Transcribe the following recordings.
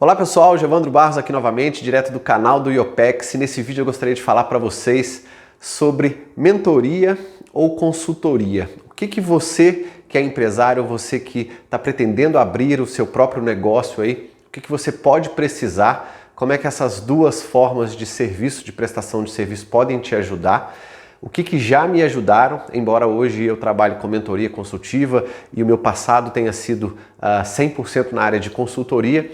Olá pessoal, Evandro Barros aqui novamente, direto do canal do IOPEX, e nesse vídeo eu gostaria de falar para vocês sobre mentoria ou consultoria. O que você que é empresário, ou você que está pretendendo abrir o seu próprio negócio aí, o que você pode precisar, como é que essas duas formas de serviço, de prestação de serviço podem te ajudar, o que já me ajudaram, embora hoje eu trabalhe com mentoria consultiva e o meu passado tenha sido 100% na área de consultoria,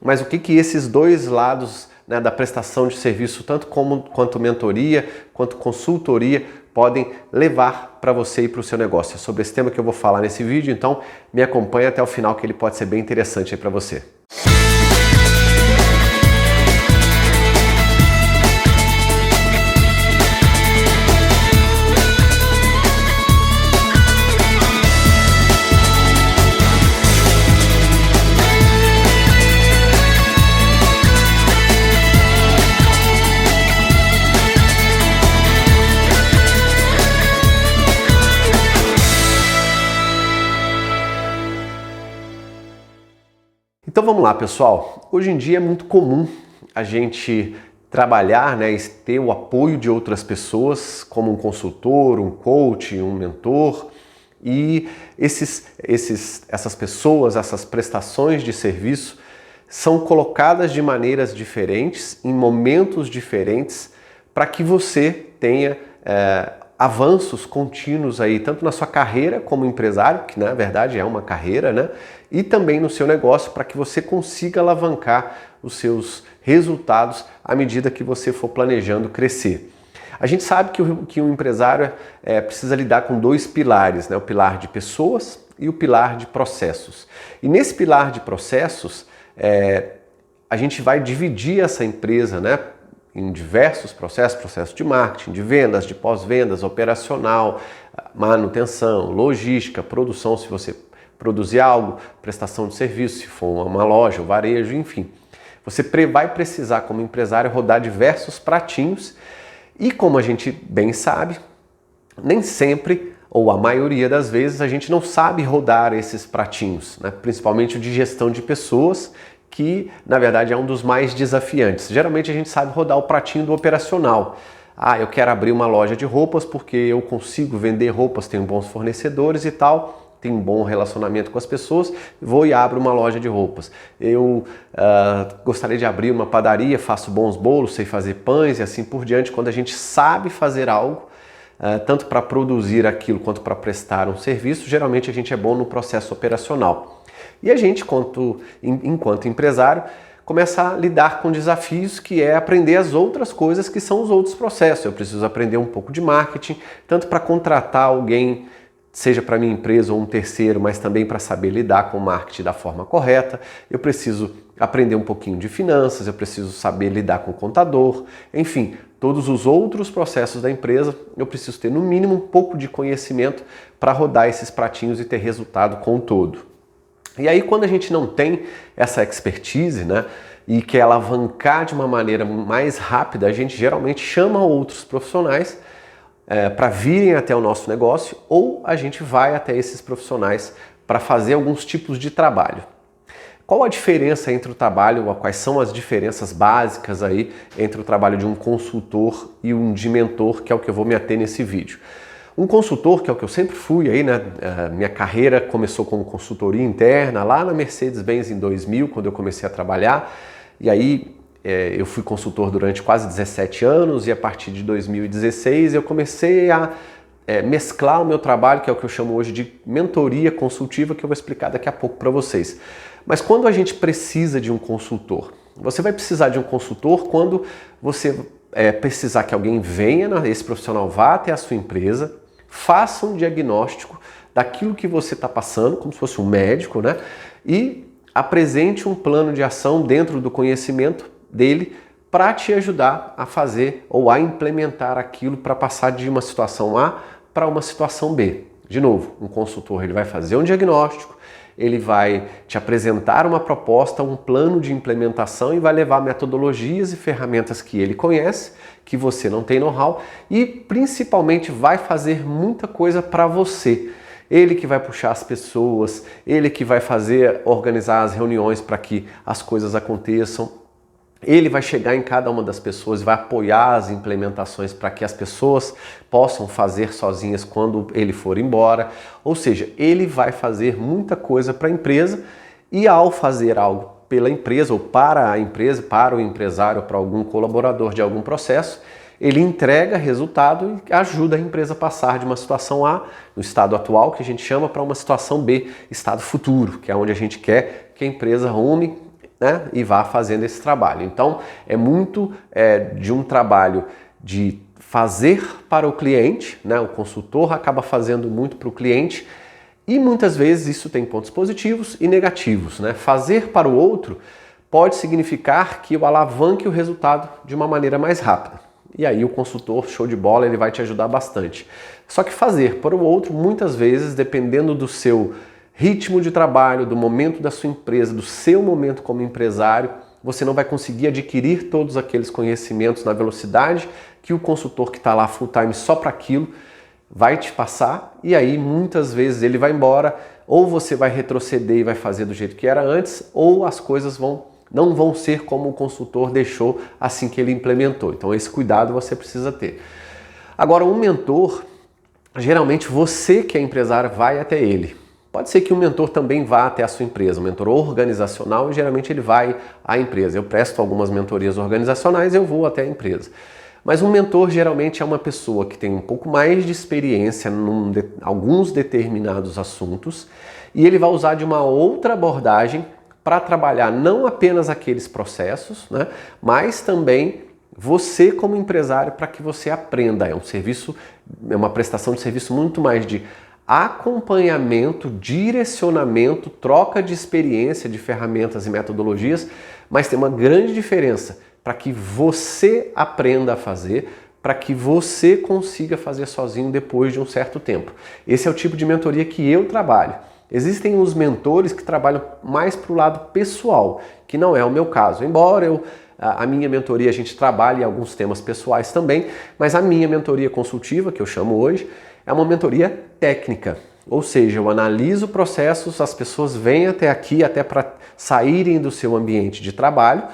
mas o que esses dois lados, né, da prestação de serviço, tanto quanto mentoria, quanto consultoria, podem levar para você e para o seu negócio. É sobre esse tema que eu vou falar nesse vídeo, então me acompanha até o final que ele pode ser bem interessante aí para você. Então vamos lá, pessoal. Hoje em dia é muito comum a gente trabalhar, né, e ter o apoio de outras pessoas, como um consultor, um coach, um mentor, e essas pessoas, essas prestações de serviço são colocadas de maneiras diferentes, em momentos diferentes, para que você tenha avanços contínuos aí, tanto na sua carreira como empresário, que na verdade é uma carreira, né? E também no seu negócio, para que você consiga alavancar os seus resultados à medida que você for planejando crescer. A gente sabe que um empresário precisa lidar com dois pilares, né? O pilar de pessoas e o pilar de processos. E nesse pilar de processos, a gente vai dividir essa empresa, né, em diversos processos, processo de marketing, de vendas, de pós-vendas, operacional, manutenção, logística, produção, se você produzir algo, prestação de serviço, se for uma loja, varejo, enfim. Você vai precisar, como empresário, rodar diversos pratinhos e, como a gente bem sabe, nem sempre, ou a maioria das vezes, a gente não sabe rodar esses pratinhos, né? Principalmente o de gestão de pessoas, que na verdade é um dos mais desafiantes. Geralmente a gente sabe rodar o pratinho do operacional. Eu quero abrir uma loja de roupas porque eu consigo vender roupas, tenho bons fornecedores e tal, tenho um bom relacionamento com as pessoas, vou e abro uma loja de roupas. Eu gostaria de abrir uma padaria, faço bons bolos, sei fazer pães e assim por diante. Quando a gente sabe fazer algo, tanto para produzir aquilo quanto para prestar um serviço, geralmente a gente é bom no processo operacional. E a gente, enquanto empresário, começa a lidar com desafios, que é aprender as outras coisas que são os outros processos. Eu preciso aprender um pouco de marketing, tanto para contratar alguém, seja para minha empresa ou um terceiro, mas também para saber lidar com o marketing da forma correta. Eu preciso aprender um pouquinho de finanças, eu preciso saber lidar com o contador, enfim, todos os outros processos da empresa, eu preciso ter no mínimo um pouco de conhecimento para rodar esses pratinhos e ter resultado com o todo. E aí, quando a gente não tem essa expertise, né, e quer alavancar de uma maneira mais rápida, a gente geralmente chama outros profissionais para virem até o nosso negócio, ou a gente vai até esses profissionais para fazer alguns tipos de trabalho. Qual a diferença entre o trabalho, quais são as diferenças básicas aí entre o trabalho de um consultor e um de mentor, que é o que eu vou me ater nesse vídeo? Um consultor, que é o que eu sempre fui aí, né? Minha carreira começou como consultoria interna lá na Mercedes-Benz em 2000, quando eu comecei a trabalhar. E aí eu fui consultor durante quase 17 anos e a partir de 2016 eu comecei a mesclar o meu trabalho, que é o que eu chamo hoje de mentoria consultiva, que eu vou explicar daqui a pouco para vocês. Mas quando a gente precisa de um consultor? Você vai precisar de um consultor quando você precisar que alguém venha, esse profissional vá até a sua empresa, faça um diagnóstico daquilo que você está passando, como se fosse um médico, né? E apresente um plano de ação dentro do conhecimento dele para te ajudar a fazer ou a implementar aquilo para passar de uma situação A para uma situação B. De novo, um consultor ele vai fazer um diagnóstico, ele vai te apresentar uma proposta, um plano de implementação e vai levar metodologias e ferramentas que ele conhece, que você não tem know-how, e principalmente vai fazer muita coisa para você. ele que vai puxar as pessoas, ele que vai organizar as reuniões para que as coisas aconteçam. Ele vai chegar em cada uma das pessoas e vai apoiar as implementações para que as pessoas possam fazer sozinhas quando ele for embora. Ou seja, ele vai fazer muita coisa para a empresa e ao fazer algo pela empresa ou para a empresa, para o empresário, para algum colaborador de algum processo, ele entrega resultado e ajuda a empresa a passar de uma situação A, no estado atual, que a gente chama, para uma situação B, estado futuro, que é onde a gente quer que a empresa rume, né, e vá fazendo esse trabalho. Então, é muito de um trabalho de fazer para o cliente, né, o consultor acaba fazendo muito para o cliente e muitas vezes isso tem pontos positivos e negativos, né? Fazer para o outro pode significar que eu alavanque o resultado de uma maneira mais rápida. E aí o consultor, show de bola, ele vai te ajudar bastante. Só que fazer para o outro, muitas vezes, dependendo do seu ritmo de trabalho, do momento da sua empresa, do seu momento como empresário, você não vai conseguir adquirir todos aqueles conhecimentos na velocidade que o consultor que está lá full time só para aquilo vai te passar, e aí muitas vezes ele vai embora, ou você vai retroceder e vai fazer do jeito que era antes, ou as coisas não vão ser como o consultor deixou assim que ele implementou. Então esse cuidado você precisa ter. Agora, um mentor, geralmente você que é empresário vai até ele. Pode ser que o mentor também vá até a sua empresa, um mentor organizacional, e geralmente ele vai à empresa. Eu presto algumas mentorias organizacionais, eu vou até a empresa. Mas um mentor geralmente é uma pessoa que tem um pouco mais de experiência em alguns determinados assuntos e ele vai usar de uma outra abordagem para trabalhar não apenas aqueles processos, né, mas também você como empresário para que você aprenda. É uma prestação de serviço muito mais de acompanhamento, direcionamento, troca de experiência, de ferramentas e metodologias, mas tem uma grande diferença para que você aprenda a fazer, para que você consiga fazer sozinho depois de um certo tempo. Esse é o tipo de mentoria que eu trabalho. Existem os mentores que trabalham mais para o lado pessoal, que não é o meu caso. Embora a minha mentoria a gente trabalhe em alguns temas pessoais também, mas a minha mentoria consultiva, que eu chamo hoje, é uma mentoria técnica. Ou seja, eu analiso processos, as pessoas vêm até aqui, até para saírem do seu ambiente de trabalho,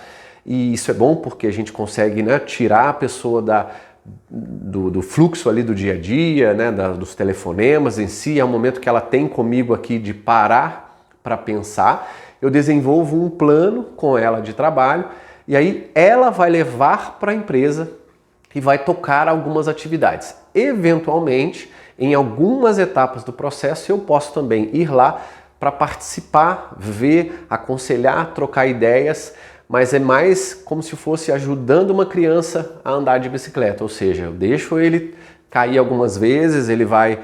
e isso é bom porque a gente consegue, né, tirar a pessoa do fluxo ali do dia a dia, né, dos telefonemas em si. É um momento que ela tem comigo aqui de parar para pensar. Eu desenvolvo um plano com ela de trabalho e aí ela vai levar para a empresa e vai tocar algumas atividades. Eventualmente, em algumas etapas do processo, eu posso também ir lá para participar, ver, aconselhar, trocar ideias, mas é mais como se fosse ajudando uma criança a andar de bicicleta, ou seja, eu deixo ele cair algumas vezes, ele vai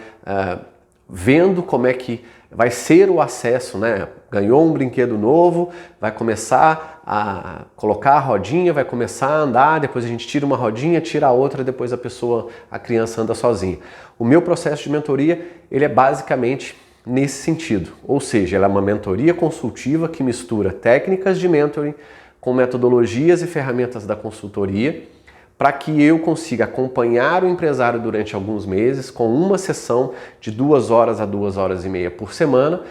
vendo como é que vai ser o acesso, né? Ganhou um brinquedo novo, vai começar a colocar a rodinha, vai começar a andar, depois a gente tira uma rodinha, tira a outra, depois a criança anda sozinha. O meu processo de mentoria, ele é basicamente nesse sentido, ou seja, ela é uma mentoria consultiva que mistura técnicas de mentoring com metodologias e ferramentas da consultoria, para que eu consiga acompanhar o empresário durante alguns meses, com uma sessão de 2 horas a 2 horas e meia por semana,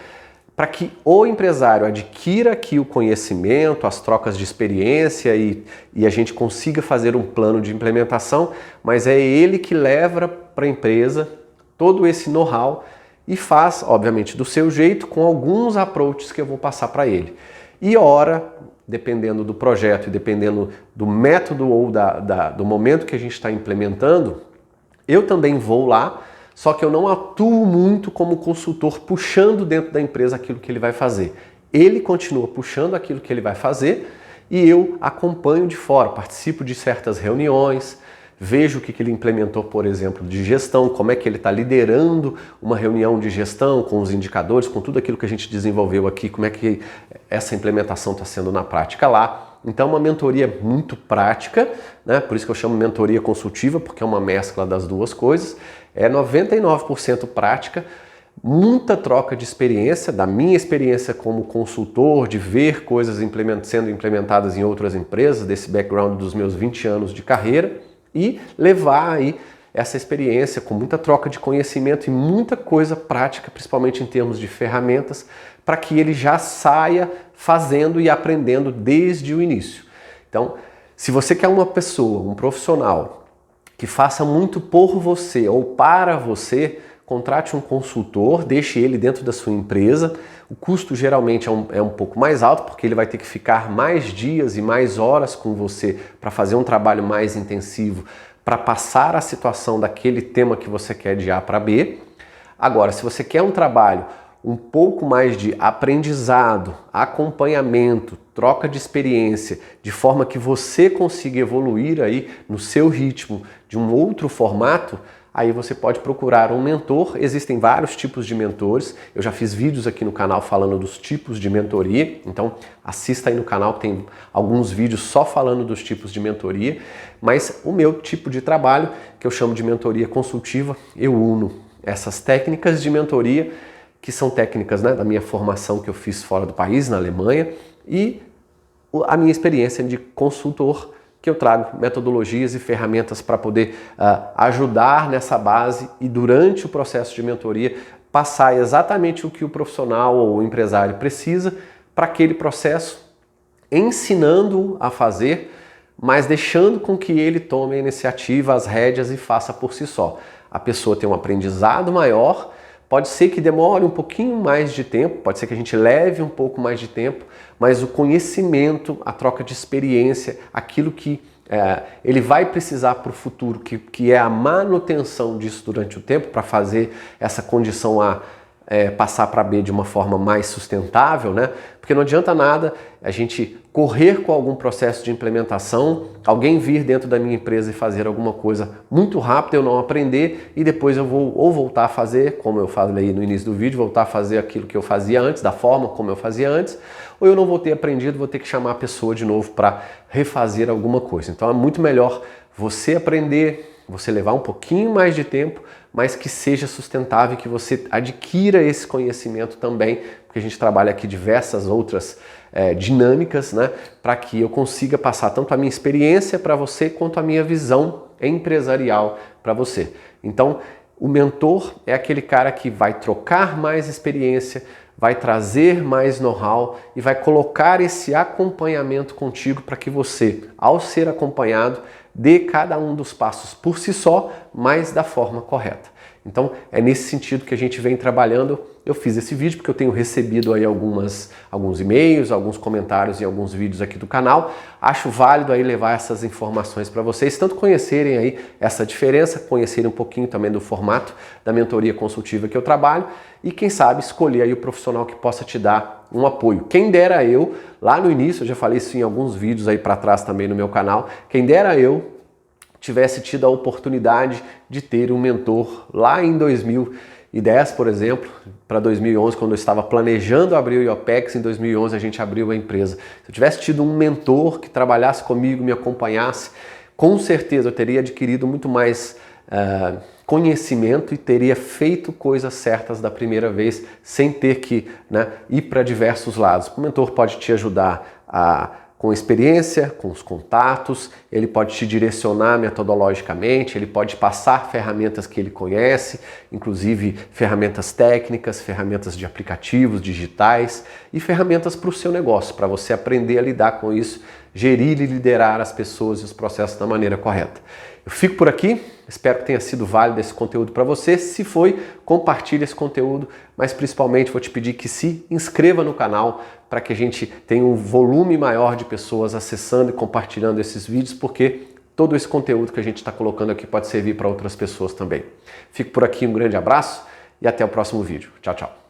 para que o empresário adquira aqui o conhecimento, as trocas de experiência e a gente consiga fazer um plano de implementação, mas é ele que leva para a empresa todo esse know-how e faz, obviamente, do seu jeito, com alguns approaches que eu vou passar para ele. E ora, dependendo do projeto e dependendo do método ou do momento que a gente está implementando, eu também vou lá, só que eu não atuo muito como consultor puxando dentro da empresa aquilo que ele vai fazer. Ele continua puxando aquilo que ele vai fazer e eu acompanho de fora, participo de certas reuniões, vejo o que ele implementou, por exemplo, de gestão, como é que ele está liderando uma reunião de gestão com os indicadores, com tudo aquilo que a gente desenvolveu aqui, como é que essa implementação está sendo na prática lá. Então, uma mentoria muito prática, né? Por isso que eu chamo mentoria consultiva, porque é uma mescla das duas coisas. É 99% prática, muita troca de experiência, da minha experiência como consultor, de ver coisas sendo implementadas em outras empresas, desse background dos meus 20 anos de carreira, e levar aí essa experiência, com muita troca de conhecimento e muita coisa prática, principalmente em termos de ferramentas, para que ele já saia fazendo e aprendendo desde o início. Então, se você quer uma pessoa, um profissional, que faça muito por você ou para você, contrate um consultor, deixe ele dentro da sua empresa. O custo geralmente é um pouco mais alto, porque ele vai ter que ficar mais dias e mais horas com você para fazer um trabalho mais intensivo, para passar a situação daquele tema que você quer de A para B. Agora, se você quer um trabalho um pouco mais de aprendizado, acompanhamento, troca de experiência, de forma que você consiga evoluir aí no seu ritmo de um outro formato, aí você pode procurar um mentor. Existem vários tipos de mentores. Eu já fiz vídeos aqui no canal falando dos tipos de mentoria, então assista aí no canal que tem alguns vídeos só falando dos tipos de mentoria, mas o meu tipo de trabalho, que eu chamo de mentoria consultiva, eu uno essas técnicas de mentoria, que são técnicas, né, da minha formação que eu fiz fora do país, na Alemanha, e a minha experiência de consultor, que eu trago metodologias e ferramentas para poder ajudar nessa base e durante o processo de mentoria passar exatamente o que o profissional ou o empresário precisa para aquele processo, ensinando a fazer, mas deixando com que ele tome a iniciativa, as rédeas e faça por si só. A pessoa tem um aprendizado maior. Pode ser que demore um pouquinho mais de tempo, pode ser que a gente leve um pouco mais de tempo, mas o conhecimento, a troca de experiência, aquilo que ele vai precisar para o futuro, que é a manutenção disso durante o tempo, para fazer essa condição A passar para B de uma forma mais sustentável, né? Porque não adianta nada a gente correr com algum processo de implementação, alguém vir dentro da minha empresa e fazer alguma coisa muito rápido, eu não aprender e depois eu vou ou voltar a fazer, como eu falei no início do vídeo, voltar a fazer aquilo que eu fazia antes, da forma como eu fazia antes, ou eu não vou ter aprendido, vou ter que chamar a pessoa de novo para refazer alguma coisa. Então é muito melhor você aprender, você levar um pouquinho mais de tempo, mas que seja sustentável, que você adquira esse conhecimento também, porque a gente trabalha aqui diversas outras dinâmicas, né, para que eu consiga passar tanto a minha experiência para você, quanto a minha visão empresarial para você. Então, o mentor é aquele cara que vai trocar mais experiência, vai trazer mais know-how e vai colocar esse acompanhamento contigo para que você, ao ser acompanhado, dê cada um dos passos por si só, mas da forma correta. Então é nesse sentido que a gente vem trabalhando. Eu fiz esse vídeo porque eu tenho recebido aí alguns e-mails, alguns comentários em alguns vídeos aqui do canal. Acho válido aí levar essas informações para vocês, tanto conhecerem aí essa diferença, conhecerem um pouquinho também do formato da mentoria consultiva que eu trabalho e quem sabe escolher aí o profissional que possa te dar um apoio. Quem dera eu, lá no início, eu já falei isso em alguns vídeos aí para trás também no meu canal, quem dera eu tivesse tido a oportunidade de ter um mentor lá em 2010, por exemplo, para 2011, quando eu estava planejando abrir o IOPEX, em 2011 a gente abriu a empresa. Se eu tivesse tido um mentor que trabalhasse comigo, me acompanhasse, com certeza eu teria adquirido muito mais conhecimento e teria feito coisas certas da primeira vez, sem ter que ir para diversos lados. O mentor pode te ajudar com experiência, com os contatos, ele pode te direcionar metodologicamente, ele pode passar ferramentas que ele conhece, inclusive ferramentas técnicas, ferramentas de aplicativos digitais e ferramentas para o seu negócio, para você aprender a lidar com isso, gerir e liderar as pessoas e os processos da maneira correta. Eu fico por aqui, espero que tenha sido válido esse conteúdo para você. Se foi, compartilhe esse conteúdo, mas principalmente vou te pedir que se inscreva no canal para que a gente tenha um volume maior de pessoas acessando e compartilhando esses vídeos, porque todo esse conteúdo que a gente está colocando aqui pode servir para outras pessoas também. Fico por aqui, um grande abraço e até o próximo vídeo. Tchau, tchau.